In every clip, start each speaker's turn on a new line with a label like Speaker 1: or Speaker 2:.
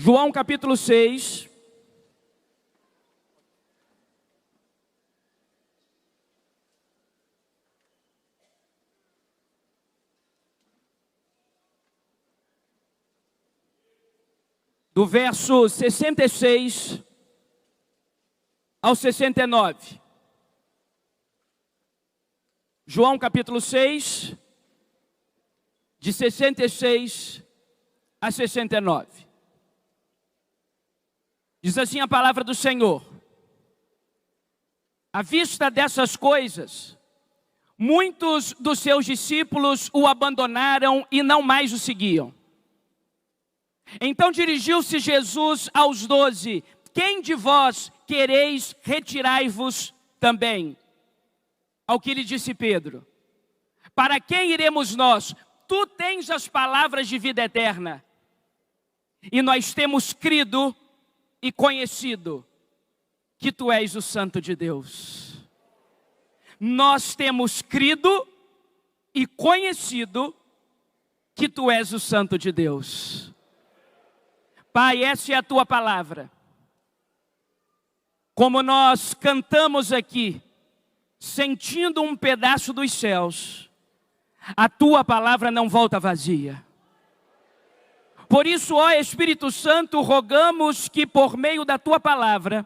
Speaker 1: João capítulo 6. Do verso 66 ao 69. João capítulo 6, de 66 a 69. Diz assim a palavra do Senhor: à vista dessas coisas, muitos dos seus discípulos o abandonaram e não mais o seguiam. Então dirigiu-se Jesus aos 12: quem de vós quereis retirai-vos também? Ao que lhe disse Pedro: para quem iremos nós? Tu tens as palavras de vida eterna. E nós temos crido e conhecido que tu és o Santo de Deus. Nós temos crido e conhecido que tu és o Santo de Deus. Pai, essa é a tua palavra. Como nós cantamos aqui, sentindo um pedaço dos céus, a tua palavra não volta vazia. Por isso, ó Espírito Santo, rogamos que por meio da tua palavra,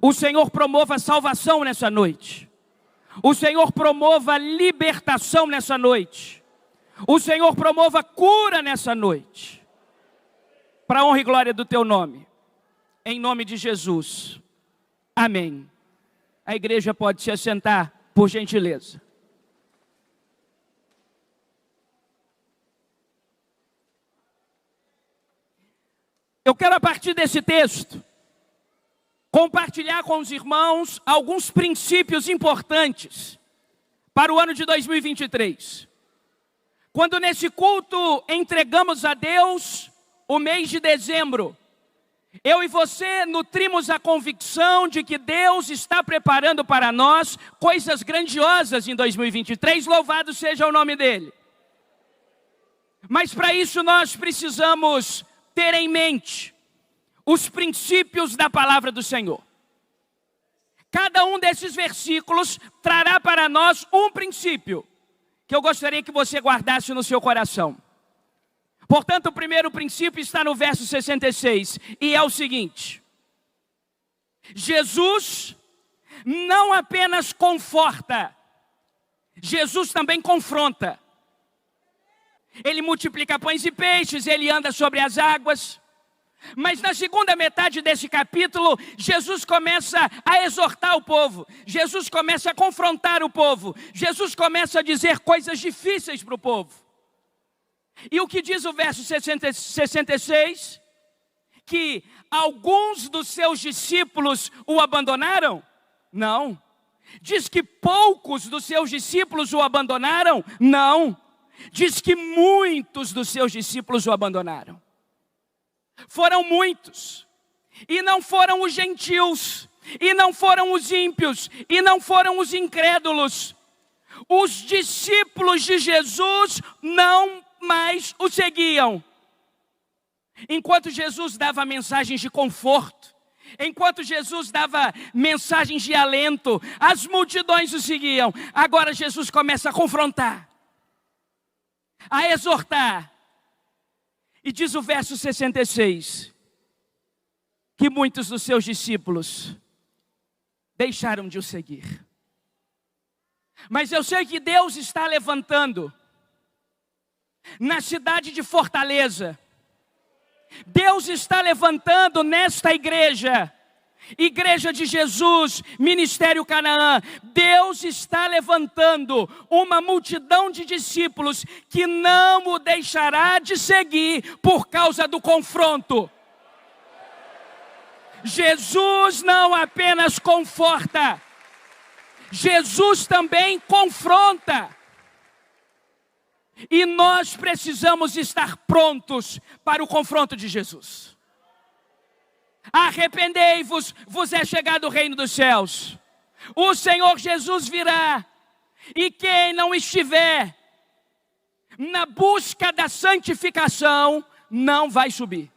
Speaker 1: o Senhor promova salvação nessa noite. O Senhor promova libertação nessa noite. O Senhor promova cura nessa noite. Para a honra e glória do teu nome. Em nome de Jesus. Amém. A igreja pode se assentar, por gentileza. Eu quero, a partir desse texto, compartilhar com os irmãos alguns princípios importantes para o ano de 2023. Quando nesse culto entregamos a Deus o mês de dezembro, eu e você nutrimos a convicção de que Deus está preparando para nós coisas grandiosas em 2023, louvado seja o nome dEle. Mas para isso nós precisamos ter em mente os princípios da palavra do Senhor. Cada um desses versículos trará para nós um princípio que eu gostaria que você guardasse no seu coração. Portanto, o primeiro princípio está no verso 66, e é o seguinte: Jesus não apenas conforta, Jesus também confronta. Ele multiplica pães e peixes, ele anda sobre as águas. Mas na segunda metade desse capítulo, Jesus começa a exortar o povo. Jesus começa a confrontar o povo. Jesus começa a dizer coisas difíceis para o povo. E o que diz o verso 66? Que alguns dos seus discípulos o abandonaram? Não. Diz que poucos dos seus discípulos o abandonaram? Não. Diz que muitos dos seus discípulos o abandonaram. Foram muitos. E não foram os gentios. E não foram os ímpios. E não foram os incrédulos. Os discípulos de Jesus não mais o seguiam. Enquanto Jesus dava mensagens de conforto, enquanto Jesus dava mensagens de alento, as multidões o seguiam. Agora Jesus começa a confrontar, a exortar. E diz o verso 66, que muitos dos seus discípulos deixaram de o seguir. Mas eu sei que Deus está levantando na cidade de Fortaleza. Deus está levantando nesta igreja, Igreja de Jesus, Ministério Canaã. Deus está levantando uma multidão de discípulos que não o deixará de seguir por causa do confronto. Jesus não apenas conforta, Jesus também confronta. E nós precisamos estar prontos para o confronto de Jesus. Arrependei-vos, vos é chegado o reino dos céus. O Senhor Jesus virá. E quem não estiver na busca da santificação, não vai subir.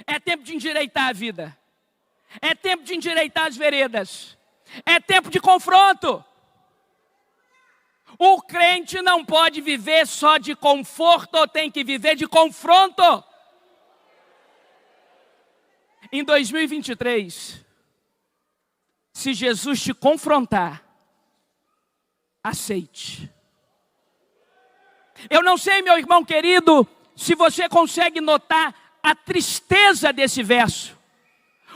Speaker 1: É tempo de endireitar a vida. É tempo de endireitar as veredas. É tempo de confronto. O crente não pode viver só de conforto, tem que viver de confronto. Em 2023, se Jesus te confrontar, aceite. Eu não sei, meu irmão querido, se você consegue notar a tristeza desse verso.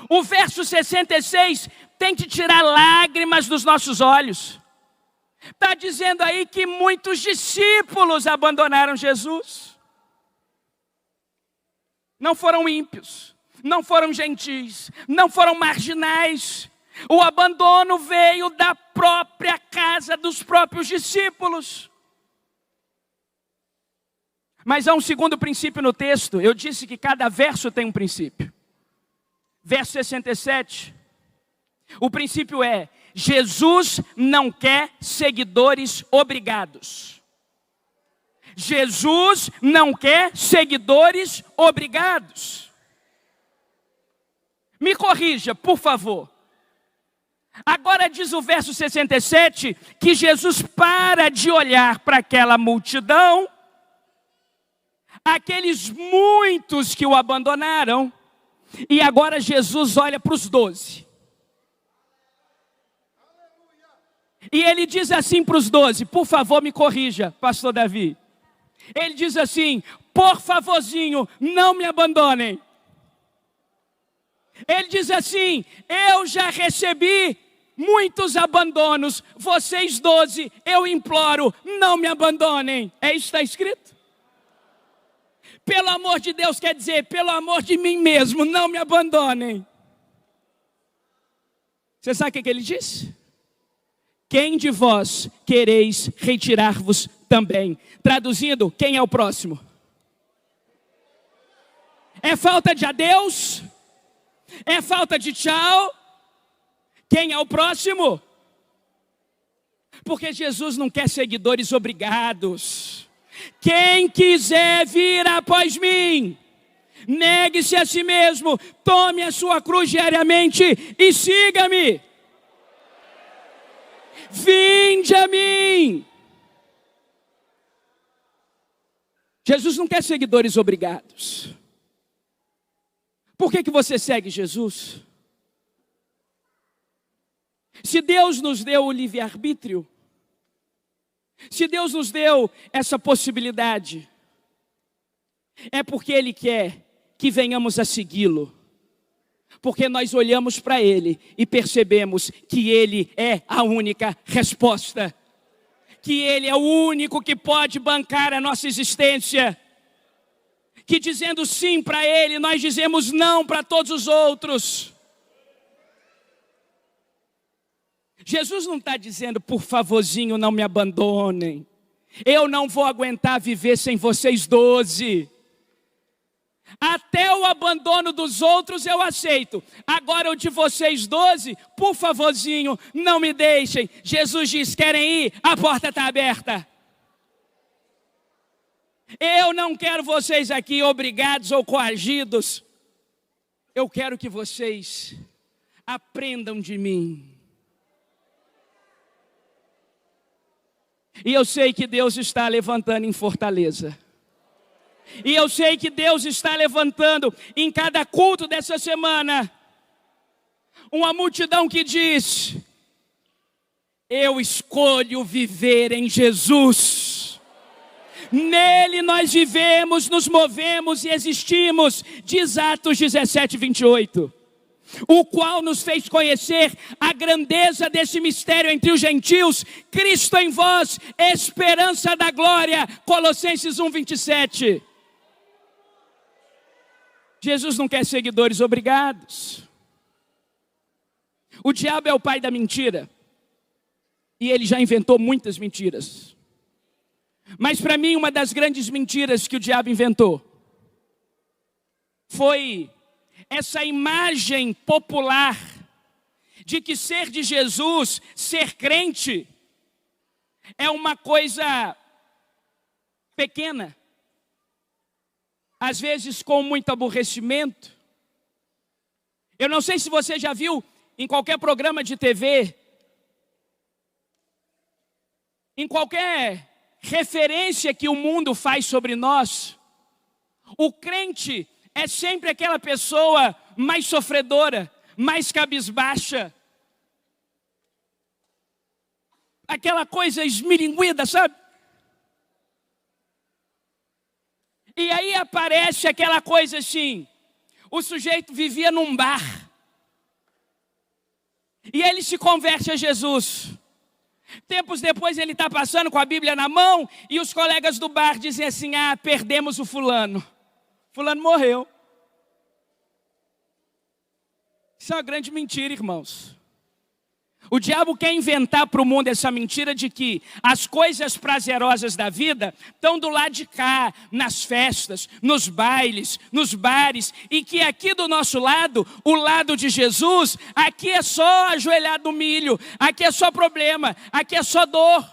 Speaker 1: O verso 66 tem que tirar lágrimas dos nossos olhos. Está dizendo aí que muitos discípulos abandonaram Jesus. Não foram ímpios, não foram gentis, não foram marginais. O abandono veio da própria casa dos próprios discípulos. Mas há um segundo princípio no texto. Eu disse que cada verso tem um princípio. Verso 67. O princípio é: Jesus não quer seguidores obrigados. Jesus não quer seguidores obrigados. Me corrija, por favor. Agora diz o verso 67 que Jesus para de olhar para aquela multidão, aqueles muitos que o abandonaram, e agora Jesus olha para os 12. E ele diz assim para os 12, por favor me corrija, pastor Davi. Ele diz assim: por favorzinho, não me abandonem. Ele diz assim: eu já recebi muitos abandonos, vocês 12, eu imploro, não me abandonem. É isso que está escrito? Pelo amor de Deus, quer dizer, pelo amor de mim mesmo, não me abandonem. Você sabe o que ele disse? Quem de vós quereis retirar-vos também? Traduzindo, quem é o próximo? É falta de adeus? É falta de tchau? Quem é o próximo? Porque Jesus não quer seguidores obrigados. Quem quiser vir após mim, negue-se a si mesmo, tome a sua cruz diariamente e siga-me. Vinde a mim. Jesus não quer seguidores obrigados. Por que você segue Jesus? Se Deus nos deu o livre-arbítrio, se Deus nos deu essa possibilidade, é porque Ele quer que venhamos a segui-lo. Porque nós olhamos para Ele e percebemos que Ele é a única resposta. Que Ele é o único que pode bancar a nossa existência. Que dizendo sim para Ele, nós dizemos não para todos os outros. Jesus não está dizendo, por favorzinho, não me abandonem. Eu não vou aguentar viver sem vocês 12. Até o abandono dos outros eu aceito. Agora o de vocês 12, por favorzinho, não me deixem. Jesus diz, querem ir? A porta está aberta. Eu não quero vocês aqui obrigados ou coagidos. Eu quero que vocês aprendam de mim. E eu sei que Deus está levantando em Fortaleza. E eu sei que Deus está levantando em cada culto dessa semana uma multidão que diz: eu escolho viver em Jesus. Nele nós vivemos, nos movemos e existimos. Diz Atos 17, 28. O qual nos fez conhecer a grandeza desse mistério entre os gentios, Cristo em vós, esperança da glória. Colossenses 1, 27. Jesus não quer seguidores obrigados. O diabo é o pai da mentira. E ele já inventou muitas mentiras. Mas para mim, uma das grandes mentiras que o diabo inventou foi essa imagem popular de que ser de Jesus, ser crente, é uma coisa pequena. Às vezes com muito aborrecimento, Eu não sei se você já viu em qualquer programa de TV, em qualquer referência que o mundo faz sobre nós, o crente é sempre aquela pessoa mais sofredora, mais cabisbaixa, aquela coisa esmilinguida, sabe? E aí aparece aquela coisa assim, o sujeito vivia num bar, e ele se converte a Jesus. Tempos depois ele está passando com a Bíblia na mão, e os colegas do bar dizem assim, perdemos o fulano. Fulano morreu. Isso é uma grande mentira, irmãos. O diabo quer inventar para o mundo essa mentira de que as coisas prazerosas da vida estão do lado de cá, nas festas, nos bailes, nos bares, e que aqui do nosso lado, o lado de Jesus, aqui é só ajoelhar no milho, aqui é só problema, aqui é só dor.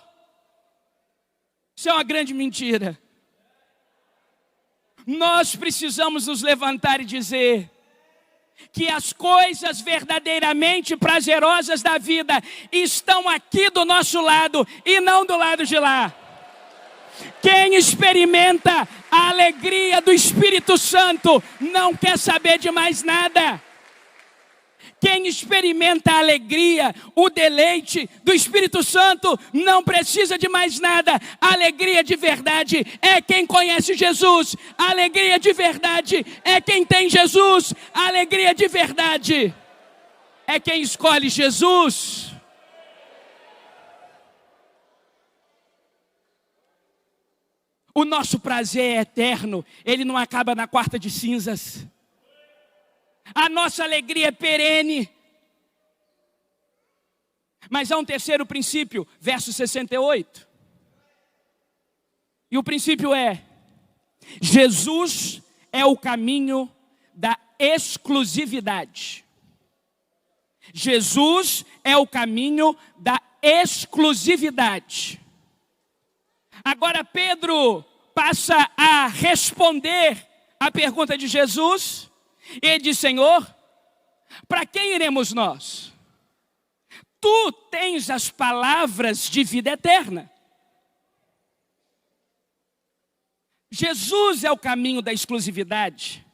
Speaker 1: Isso é uma grande mentira. Nós precisamos nos levantar e dizer que as coisas verdadeiramente prazerosas da vida estão aqui do nosso lado e não do lado de lá. Quem experimenta a alegria do Espírito Santo não quer saber de mais nada. Quem experimenta a alegria, o deleite do Espírito Santo não precisa de mais nada. A alegria de verdade é quem conhece Jesus. A alegria de verdade é quem tem Jesus. A alegria de verdade é quem escolhe Jesus. O nosso prazer é eterno, ele não acaba na quarta de cinzas. A nossa alegria é perene. Mas há um terceiro princípio, verso 68. E o princípio é: Jesus é o caminho da exclusividade. Jesus é o caminho da exclusividade. Agora Pedro passa a responder a pergunta de Jesus. E ele diz: Senhor, para quem iremos nós? Tu tens as palavras de vida eterna. Jesus é o caminho da exclusividade.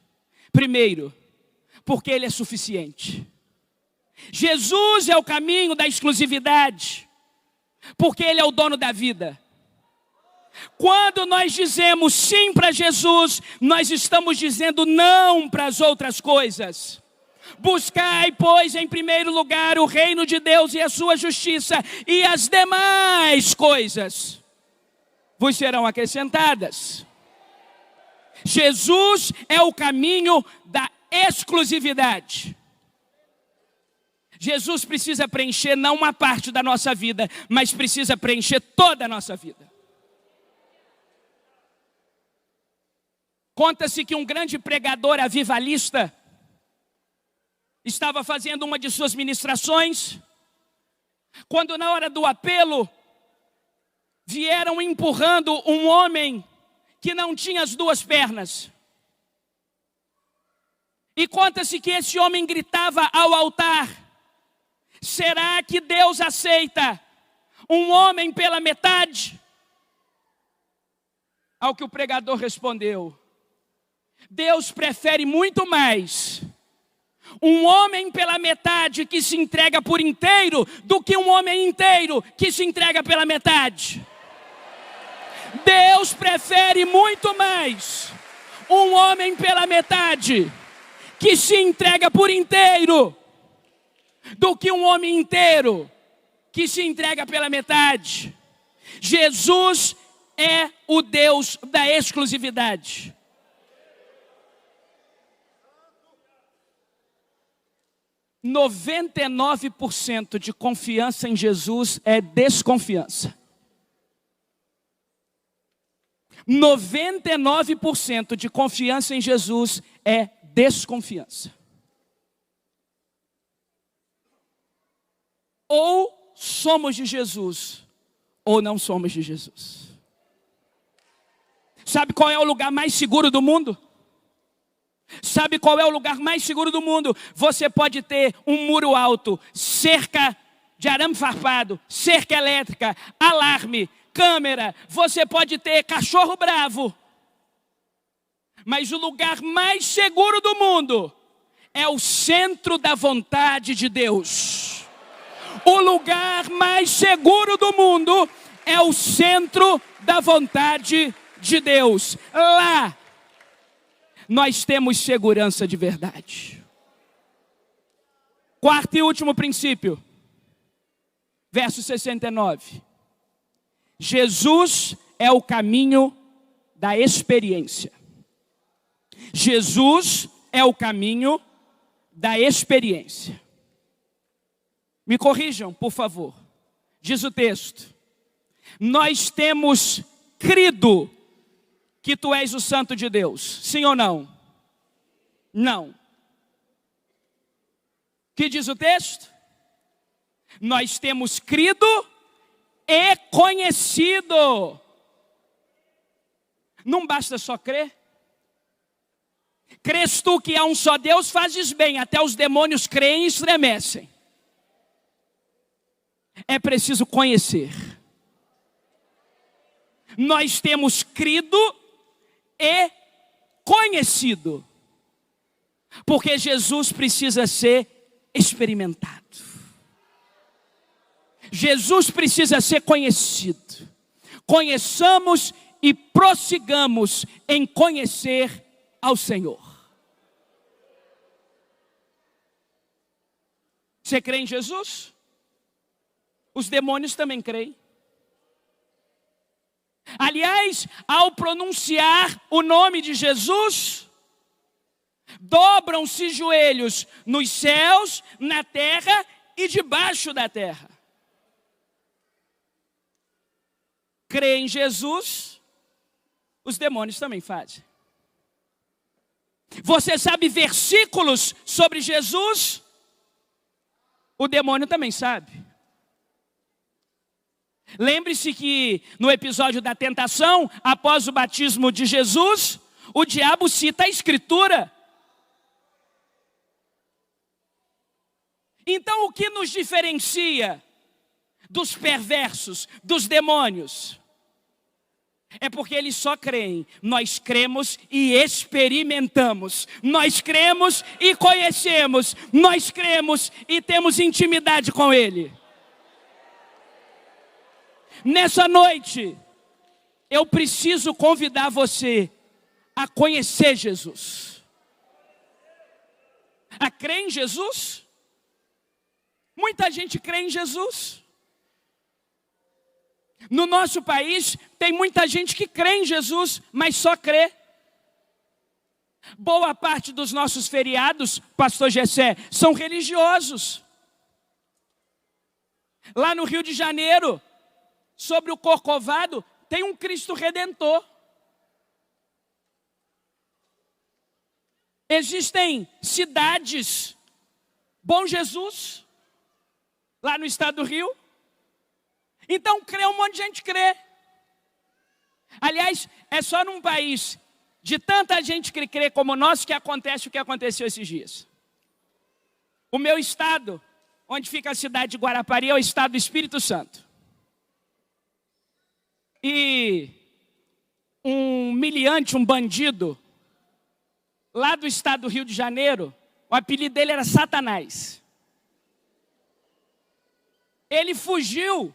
Speaker 1: Primeiro, porque Ele é suficiente. Jesus é o caminho da exclusividade, porque Ele é o dono da vida. Quando nós dizemos sim para Jesus, nós estamos dizendo não para as outras coisas. Buscai, pois, em primeiro lugar o reino de Deus e a sua justiça, e as demais coisas vos serão acrescentadas. Jesus é o caminho da exclusividade. Jesus precisa preencher não uma parte da nossa vida, mas precisa preencher toda a nossa vida. Conta-se que um grande pregador avivalista estava fazendo uma de suas ministrações, quando na hora do apelo, vieram empurrando um homem que não tinha as duas pernas. E conta-se que esse homem gritava ao altar: será que Deus aceita um homem pela metade? Ao que o pregador respondeu: Deus prefere muito mais um homem pela metade que se entrega por inteiro do que um homem inteiro que se entrega pela metade. Deus prefere muito mais um homem pela metade que se entrega por inteiro do que um homem inteiro que se entrega pela metade. Jesus é o Deus da exclusividade. 99% de confiança em Jesus é desconfiança. 99% de confiança em Jesus é desconfiança. Ou somos de Jesus, ou não somos de Jesus. Sabe qual é o lugar mais seguro do mundo? Sabe qual é o lugar mais seguro do mundo? Você pode ter um muro alto, cerca de arame farpado, cerca elétrica, alarme, câmera. Você pode ter cachorro bravo. Mas o lugar mais seguro do mundo é o centro da vontade de Deus. O lugar mais seguro do mundo é o centro da vontade de Deus. Lá nós temos segurança de verdade. Quarto e último princípio, verso 69. Jesus é o caminho da experiência. Jesus é o caminho da experiência. Me corrijam, por favor. Diz o texto: nós temos crido que tu és o Santo de Deus. Sim ou não? Não. Que diz o texto? Nós temos crido e conhecido. Não basta só crer. Crês tu que há um só Deus, fazes bem, até os demônios creem e estremecem. É preciso conhecer. Nós temos crido e conhecido, porque Jesus precisa ser experimentado. Jesus precisa ser conhecido. Conheçamos e prossigamos em conhecer ao Senhor. Você crê em Jesus? Os demônios também creem. Aliás, ao pronunciar o nome de Jesus, dobram-se joelhos nos céus, na terra e debaixo da terra. Crê em Jesus, os demônios também fazem. Você sabe versículos sobre Jesus? O demônio também sabe. Lembre-se que no episódio da tentação, após o batismo de Jesus, o diabo cita a Escritura. Então o que nos diferencia dos perversos, dos demônios? É porque eles só creem. Nós cremos e experimentamos. Nós cremos e conhecemos. Nós cremos e temos intimidade com Ele. Nessa noite, eu preciso convidar você a conhecer Jesus. A crer em Jesus? Muita gente crê em Jesus. No nosso país, tem muita gente que crê em Jesus, mas só crê. Boa parte dos nossos feriados, pastor Gessé, são religiosos. Lá no Rio de Janeiro, sobre o Corcovado, tem um Cristo Redentor. Existem cidades, Bom Jesus, lá no estado do Rio. Então, crê, um monte de gente crê. Aliás, é só num país de tanta gente que crê como o nosso que acontece o que aconteceu esses dias. O meu estado, onde fica a cidade de Guarapari, é o estado do Espírito Santo. E um miliante, um bandido, lá do estado do Rio de Janeiro, o apelido dele era Satanás. Ele fugiu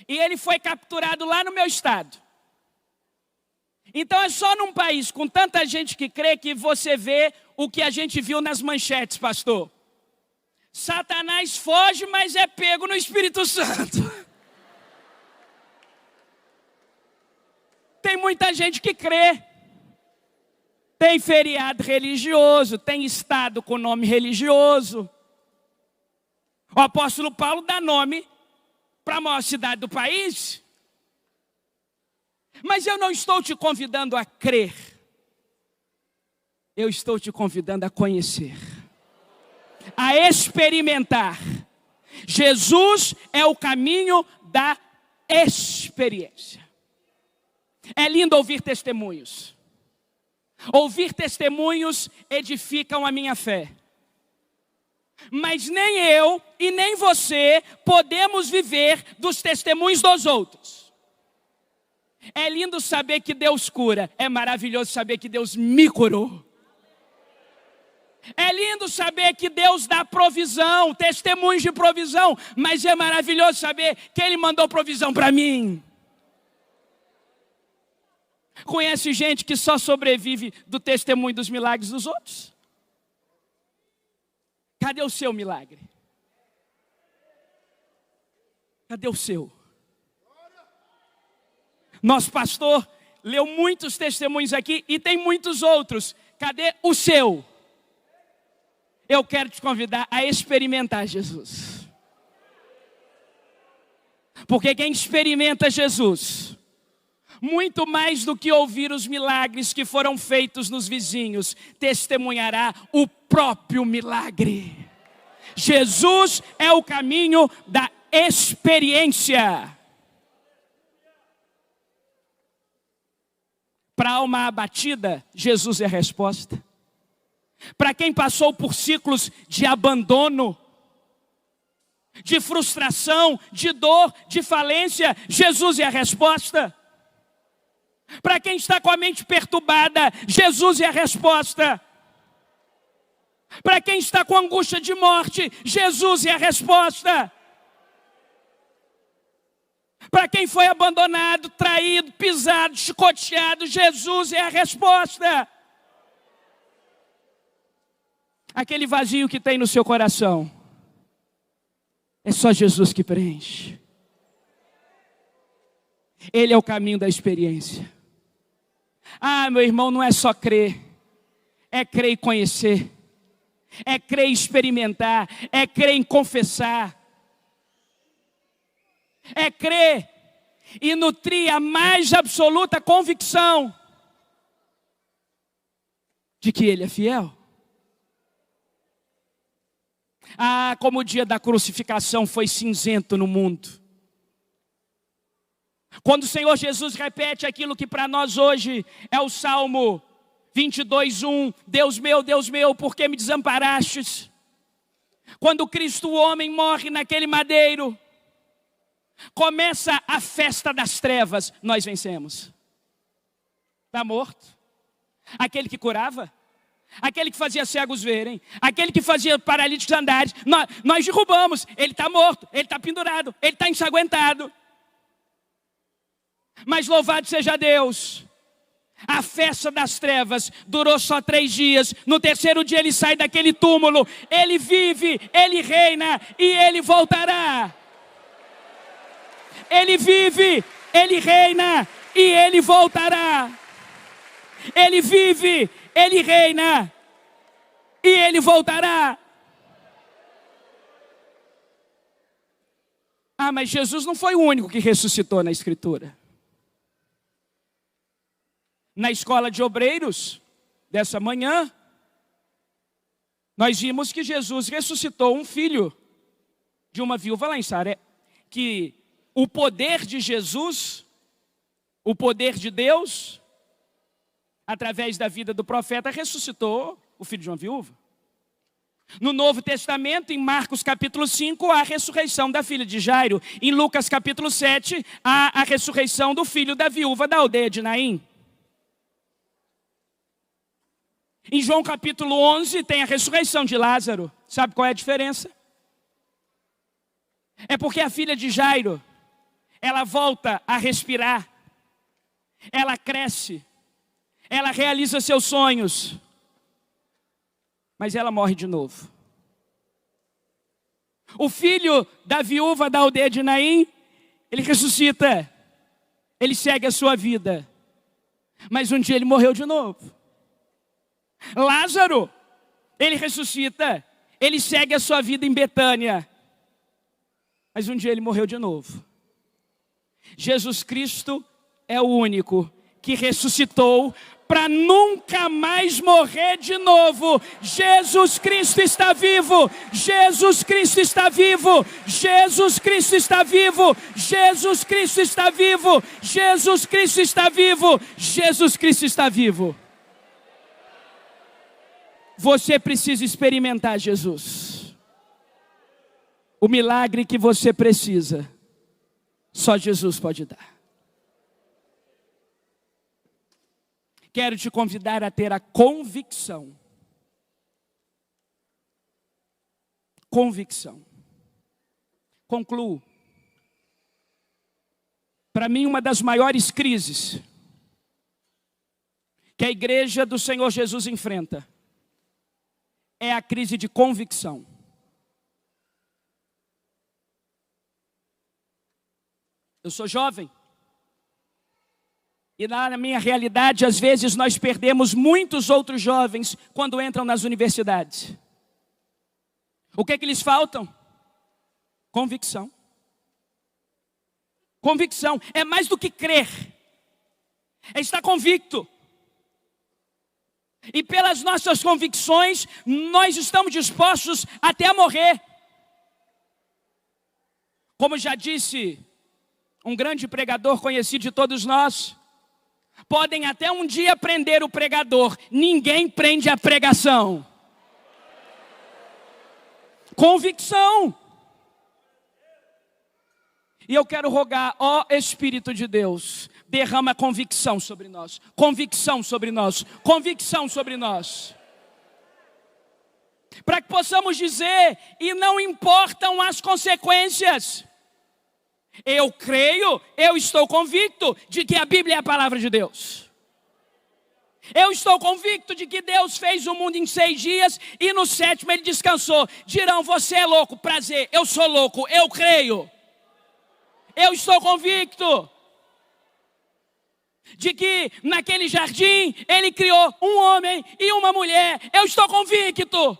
Speaker 1: e ele foi capturado lá no meu estado. Então é só num país com tanta gente que crê que você vê o que a gente viu nas manchetes, pastor. Satanás foge, mas é pego no Espírito Santo. Tem muita gente que crê. Tem feriado religioso, tem estado com nome religioso. O apóstolo Paulo dá nome para a maior cidade do país. Mas eu não estou te convidando a crer. Eu estou te convidando a conhecer. A experimentar. Jesus é o caminho da experiência. É lindo ouvir testemunhos. Ouvir testemunhos edificam a minha fé. Mas nem eu e nem você podemos viver dos testemunhos dos outros. É lindo saber que Deus cura. É maravilhoso saber que Deus me curou. É lindo saber que Deus dá provisão, testemunhos de provisão. Mas é maravilhoso saber que Ele mandou provisão para mim. Conhece gente que só sobrevive do testemunho dos milagres dos outros? Cadê o seu milagre? Cadê o seu? Nosso pastor leu muitos testemunhos aqui e tem muitos outros. Cadê o seu? Eu quero te convidar a experimentar Jesus. Porque quem experimenta Jesus, muito mais do que ouvir os milagres que foram feitos nos vizinhos, testemunhará o próprio milagre. Jesus é o caminho da experiência. Para a alma abatida, Jesus é a resposta. Para quem passou por ciclos de abandono, de frustração, de dor, de falência, Jesus é a resposta. Para quem está com a mente perturbada, Jesus é a resposta. Para quem está com angústia de morte, Jesus é a resposta. Para quem foi abandonado, traído, pisado, chicoteado, Jesus é a resposta. Aquele vazio que tem no seu coração, é só Jesus que preenche. Ele é o caminho da experiência. Ah, meu irmão, não é só crer. É crer e conhecer. É crer e experimentar. É crer em confessar. É crer e nutrir a mais absoluta convicção de que Ele é fiel. Ah, como o dia da crucificação foi cinzento no mundo. Quando o Senhor Jesus repete aquilo que para nós hoje é o Salmo 22:1, Deus meu, por que me desamparastes? Quando Cristo o homem morre naquele madeiro, começa a festa das trevas, nós vencemos. Está morto. Aquele que curava, aquele que fazia cegos verem, aquele que fazia paralíticos andares, nós derrubamos. Ele está morto, ele está pendurado, ele está ensanguentado. Mas louvado seja Deus, a festa das trevas durou só 3 dias. No terceiro dia ele sai daquele túmulo. Ele vive, ele reina e ele voltará. Ele vive, ele reina e ele voltará. Ele vive, ele reina e ele voltará. Ah, mas Jesus não foi o único que ressuscitou na Escritura. Na escola de obreiros dessa manhã, nós vimos que Jesus ressuscitou um filho de uma viúva lá em Saré. Que o poder de Jesus, o poder de Deus, através da vida do profeta, ressuscitou o filho de uma viúva. No Novo Testamento, em Marcos capítulo 5, há a ressurreição da filha de Jairo. Em Lucas capítulo 7, há a ressurreição do filho da viúva da aldeia de Naim. Em João capítulo 11 tem a ressurreição de Lázaro. Sabe qual é a diferença? É porque a filha de Jairo, ela volta a respirar, ela cresce, ela realiza seus sonhos, mas ela morre de novo. O filho da viúva da aldeia de Naim, ele ressuscita, ele segue a sua vida, mas um dia ele morreu de novo. Lázaro, ele ressuscita, ele segue a sua vida em Betânia, mas um dia ele morreu de novo. Jesus Cristo é o único que ressuscitou para nunca mais morrer de novo. Jesus Cristo está vivo, Jesus Cristo está vivo, Jesus Cristo está vivo, Jesus Cristo está vivo, Jesus Cristo está vivo, Jesus Cristo está vivo. Você precisa experimentar Jesus. O milagre que você precisa, só Jesus pode dar. Quero te convidar a ter a convicção. Convicção. Concluo. Para mim, uma das maiores crises que a igreja do Senhor Jesus enfrenta é a crise de convicção. Eu sou jovem. E na minha realidade, às vezes nós perdemos muitos outros jovens quando entram nas universidades. O que lhes faltam? Convicção. Convicção é mais do que crer. É estar convicto. E pelas nossas convicções, nós estamos dispostos até a morrer. Como já disse um grande pregador conhecido de todos nós, podem até um dia prender o pregador, ninguém prende a pregação. Convicção. E eu quero rogar, ó Espírito de Deus, derrama convicção sobre nós, convicção sobre nós, convicção sobre nós. Para que possamos dizer, e não importam as consequências. Eu creio, eu estou convicto de que a Bíblia é a palavra de Deus. Eu estou convicto de que Deus fez o mundo em 6 dias e no 7º Ele descansou. Dirão, você é louco, prazer, eu sou louco, eu creio. Eu estou convicto de que naquele jardim Ele criou um homem e uma mulher. Eu estou convicto.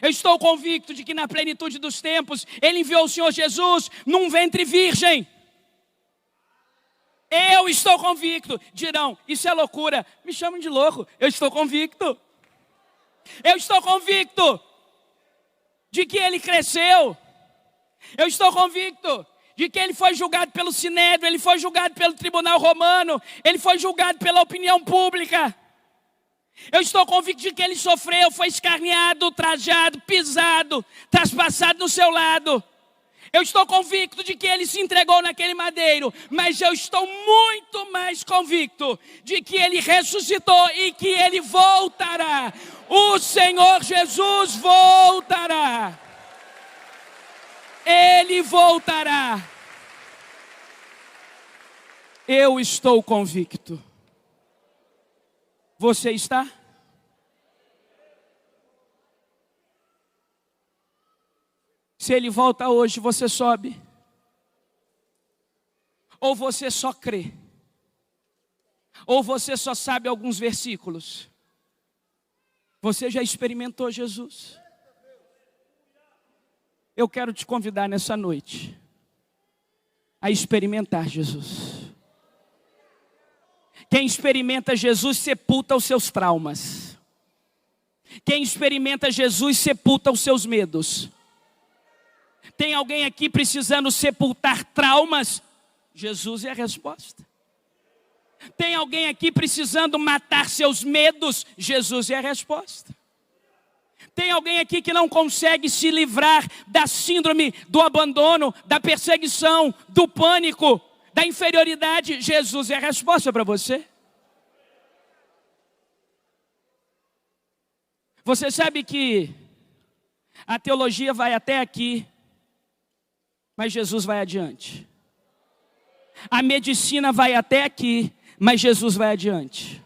Speaker 1: Eu estou convicto de que na plenitude dos tempos Ele enviou o Senhor Jesus num ventre virgem. Eu estou convicto. Dirão, isso é loucura. Me chamam de louco. Eu estou convicto. Eu estou convicto de que Ele cresceu. Eu estou convicto de que Ele foi julgado pelo Sinédrio, Ele foi julgado pelo Tribunal Romano, Ele foi julgado pela opinião pública. Eu estou convicto de que Ele sofreu, foi escarneado, ultrajado, pisado, traspassado no seu lado. Eu estou convicto de que Ele se entregou naquele madeiro, mas eu estou muito mais convicto de que Ele ressuscitou e que Ele voltará. O Senhor Jesus voltará. Ele voltará. Eu estou convicto. Você está? Se Ele volta hoje, você sobe? Ou você só crê? Ou você só sabe alguns versículos? Você já experimentou Jesus? Eu quero te convidar nessa noite a experimentar Jesus. Quem experimenta Jesus sepulta os seus traumas. Quem experimenta Jesus sepulta os seus medos. Tem alguém aqui precisando sepultar traumas? Jesus é a resposta. Tem alguém aqui precisando matar seus medos? Jesus é a resposta. Tem alguém aqui que não consegue se livrar da síndrome do abandono, da perseguição, do pânico, da inferioridade? Jesus é a resposta para você. Você sabe que a teologia vai até aqui, mas Jesus vai adiante. A medicina vai até aqui, mas Jesus vai adiante.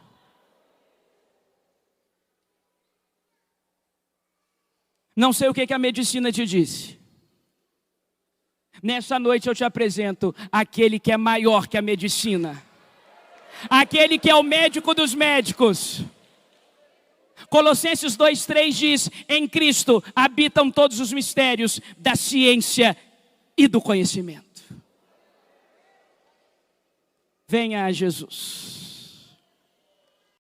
Speaker 1: Não sei o que a medicina te disse. Nessa noite eu te apresento aquele que é maior que a medicina. Aquele que é o médico dos médicos. Colossenses 2:3 diz, em Cristo habitam todos os mistérios da ciência e do conhecimento. Venha a Jesus.